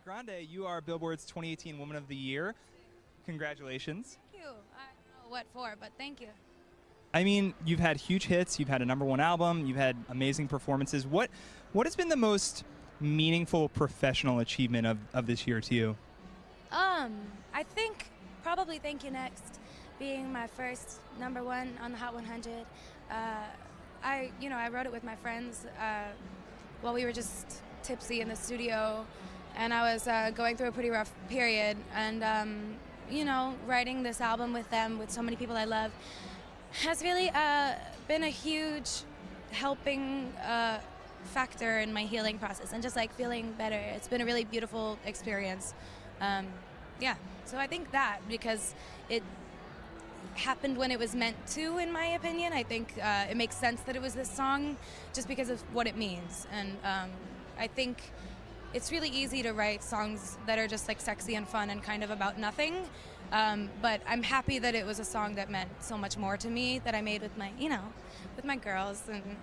Ariana Grande, you are Billboard's 2018 Woman of the Year. Congratulations. Thank you. I don't know what for, but thank you. I mean, you've had huge hits, you've had a #1 album, you've had amazing performances. What has been the most meaningful professional achievement of this year to you? I think probably Thank You Next being my first #1 on the Hot 100. I wrote it with my friends while we were just tipsy in the studio, and I was going through a pretty rough period, and writing this album with them, with so many people I love, has really been a huge helping factor in my healing process and just like feeling better. It's been a really beautiful experience. So I think that, because it happened when it was meant to, in my opinion. I think it makes sense that it was this song just because of what it means. And I think it's really easy to write songs that are just like sexy and fun and kind of about nothing. But I'm happy that it was a song that meant so much more to me, that I made with my girls, and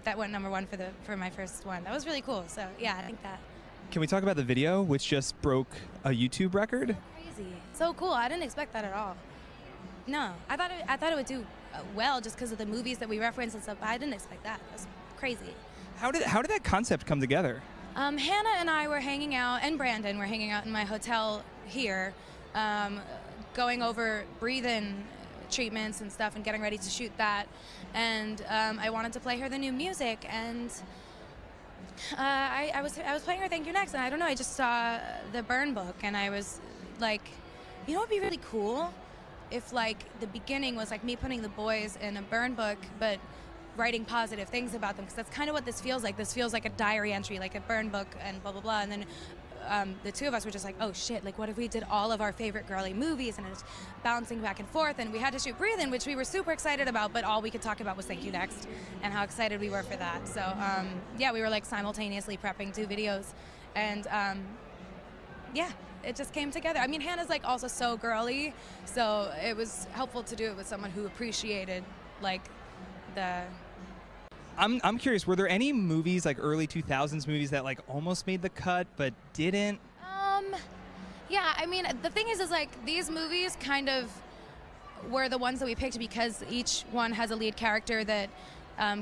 that went #1 for my first one. That was really cool. So yeah, I think that. Can we talk about the video, which just broke a YouTube record? Crazy. So cool. I didn't expect that at all. No, I thought it would do well just because of the movies that we reference and stuff. I didn't expect that. That's crazy. How did that concept come together? Hannah and I were hanging out, and Brandon were hanging out in my hotel here, going over breathe-in treatments and stuff and getting ready to shoot that. And I wanted to play her the new music, and I was playing her Thank You Next, and I don't know, I just saw the burn book, and I was like, you know what would be really cool? If like the beginning was like me putting the boys in a burn book, but writing positive things about them, because that's kind of what this feels like. This feels like a diary entry, like a burn book, and blah, blah, blah. And then the two of us were just like, oh shit, like what if we did all of our favorite girly movies, and it's bouncing back and forth, and we had to shoot Breathe In, which we were super excited about, but all we could talk about was Thank You Next, and how excited we were for that. So yeah, we were like simultaneously prepping 2 videos, and yeah, it just came together. I mean, Hannah's like also so girly, so it was helpful to do it with someone who appreciated like the. I'm curious, were there any movies, like early 2000s movies, that like almost made the cut but didn't? Yeah, I mean, the thing is like these movies kind of were the ones that we picked because each one has a lead character that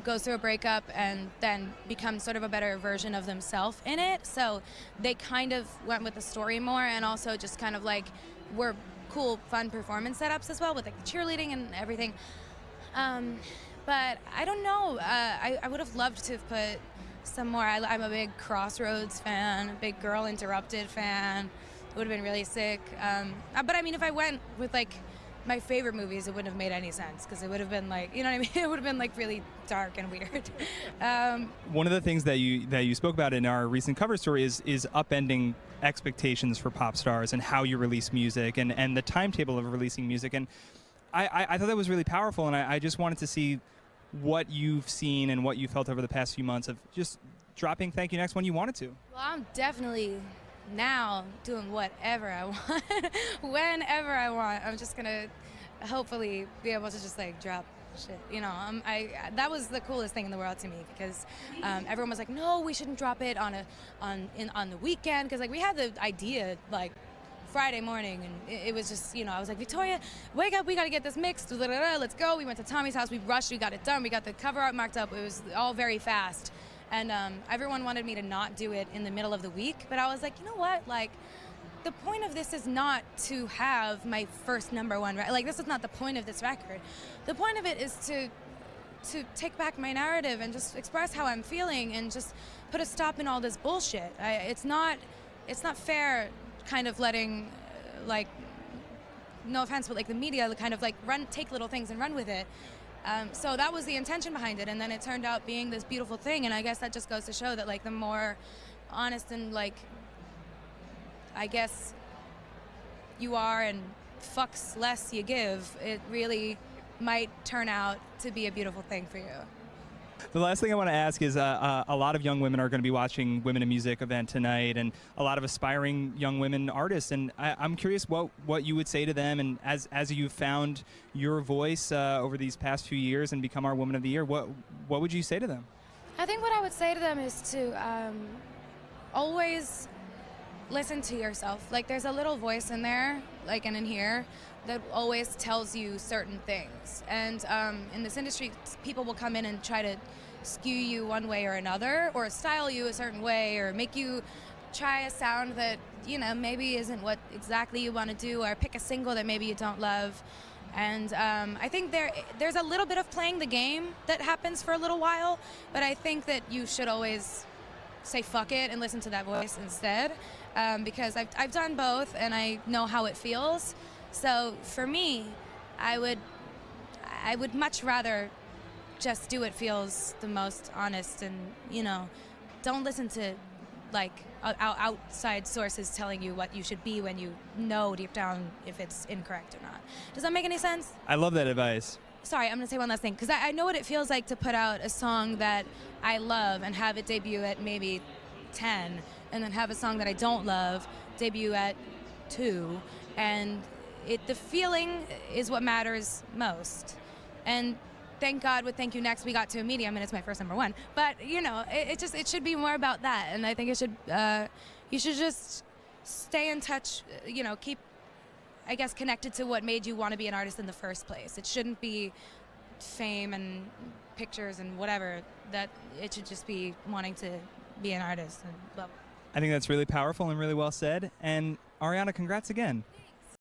goes through a breakup and then becomes sort of a better version of themselves in it. So they kind of went with the story more, and also just kind of like were cool, fun performance setups as well, with like the cheerleading and everything. But I don't know. I would have loved to have put some more. I'm a big Crossroads fan, a big Girl Interrupted fan. It would have been really sick. But I mean, if I went with like my favorite movies, it wouldn't have made any sense, because it would have been like, you know what I mean? It would have been like really dark and weird. One of the things that you spoke about in our recent cover story is upending expectations for pop stars and how you release music and the timetable of releasing music. And I thought that was really powerful, and I just wanted to see what you've seen and what you felt over the past few months of just dropping Thank You Next when you wanted to. Well, I'm definitely now doing whatever I want, whenever I want. I'm just gonna hopefully be able to just like drop shit, you know. That was the coolest thing in the world to me, because everyone was like, no, we shouldn't drop it on the weekend, because like we had the idea like Friday morning, and it was just, you know, I was like, Victoria, wake up, we gotta get this mixed, let's go. We went to Tommy's house, we rushed, we got it done, we got the cover art marked up. It was all very fast, and everyone wanted me to not do it in the middle of the week, but I was like, you know what, like the point of this is not to have my first #1, like this is not the point of this record. The point of it is to take back my narrative and just express how I'm feeling and just put a stop in all this bullshit. It's not fair kind of letting like, no offense, but like the media kind of like take little things and run with it. So that was the intention behind it, and then it turned out being this beautiful thing, and I guess that just goes to show that like the more honest and like, I guess, you are and fucks less you give, it really might turn out to be a beautiful thing for you. The last thing I want to ask is a lot of young women are going to be watching Women in Music event tonight, and a lot of aspiring young women artists, and I'm curious what you would say to them, and as you've found your voice over these past few years and become our Woman of the Year, what would you say to them? I think what I would say to them is to always listen to yourself. Like, there's a little voice in there, like, and in here, that always tells you certain things. And in this industry, people will come in and try to skew you one way or another, or style you a certain way, or make you try a sound that, you know, maybe isn't what exactly you want to do, or pick a single that maybe you don't love. And I think there's a little bit of playing the game that happens for a little while, but I think that you should always say fuck it and listen to that voice instead, because I've done both and I know how it feels. So for me, I would much rather just do what feels the most honest, and, you know, don't listen to like outside sources telling you what you should be when you know deep down if it's incorrect or not. Does that make any sense? I love that advice. Sorry, I'm gonna say one last thing, because I know what it feels like to put out a song that I love and have it debut at maybe 10, and then have a song that I don't love debut at 2, and the feeling is what matters most. And thank God with Thank You Next we got to a medium, and it's my first #1. But, you know, it should be more about that, and I think you should just stay in touch, you know, keep, I guess, connected to what made you want to be an artist in the first place. It shouldn't be fame and pictures and whatever. That it should just be wanting to be an artist and blah, blah. I think that's really powerful and really well said. And Ariana, congrats again.